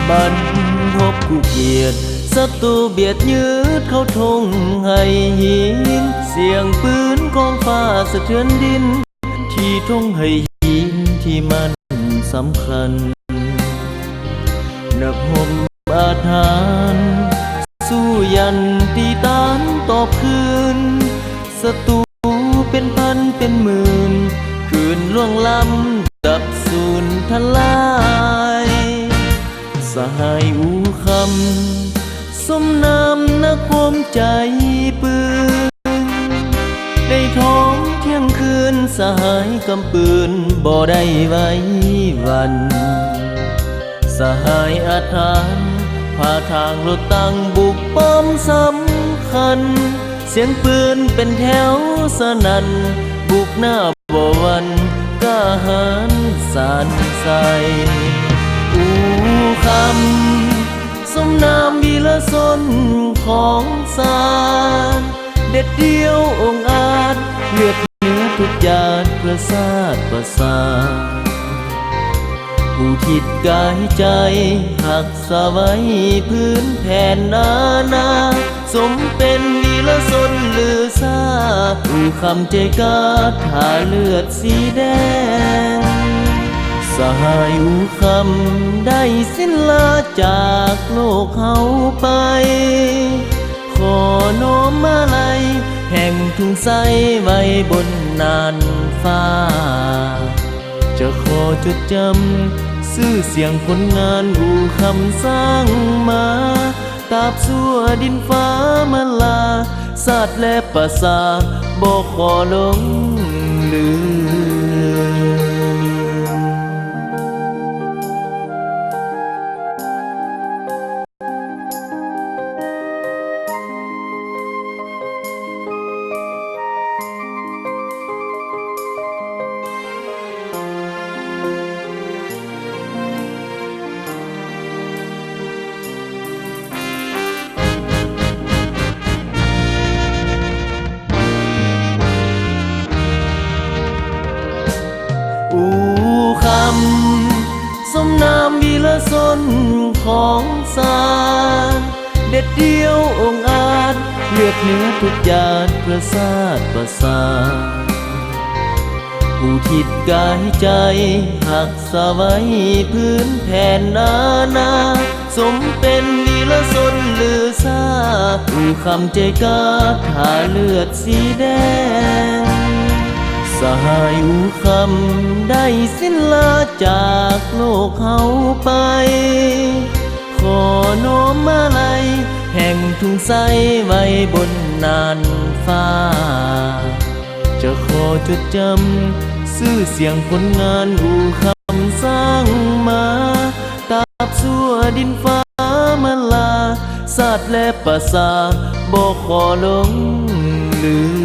บันทบคู่เกียรติศัตรูเบียดยืดเข้าทงให้หินเสียงปืนกองฟ้าสะเทือนดินที่ทงให้หินที่มันสำคัญนักห่มอาถรรพ์สู้ยันตีตานตอบคืนศัตรูเป็นพันเป็นหมื่นคืนล่วงล้ำดับสูญทลายสหายอูคำสมนามนักห่มใจปืนได้ท้องเที่ยงคืนสหายกำปืนบ่ได้ไว้วันสหายอาถรรพ์พาทางรถตั้งบุกป้อมสำคัญเสียงปืนเป็นแถวสนั่นบุกหน้าบ่วันกล้าหาญสานใสอูคำสมนามวีรชนของศาลเด็ดเดียวองค์อาจเลือดเนื้อทุกหยาดเพื่อชาติประสาผู้ทิศกายใจหักษาไว้พื้นแผ่นนาสมเป็นวีรชนลือซาอูคำใจกล้าทาเลือดสีแดงสหายอูคำได้สิ้นลาจากโลกเขาไปขอน้อมมาลัยแห่งทุ่งไทรไว้บนน่านฟ้าจะขอจดจำชื่อเสียงผลงานอูคำสร้างมาตราบชั่วดินฟ้ามันลาศาสตร์และประสาบ่ขอลงลืมอูคำสมนามวีรชนของศาลเด็ดเดียวองค์อาจเลือดเนื้อทุกหยาดเพื่อชาติประสาผู้ทิศกายใจหักษาไว้พื้นแผ่นนาสมเป็นวีรชนลือซาอูคำใจกล้าทาเลือดสีแดงสหายอูคำได้สิ้นลาจากโลกเขาไปขอน้อมมาลัยแห่งทุ่งไทรไว้บนน่านฟ้าจะขอจดจำชื่อเสียงผลงานอูคำสร้างมาตราบชั่วดินฟ้ามันลาศาสตร์และประสาบ่ขอลงลืม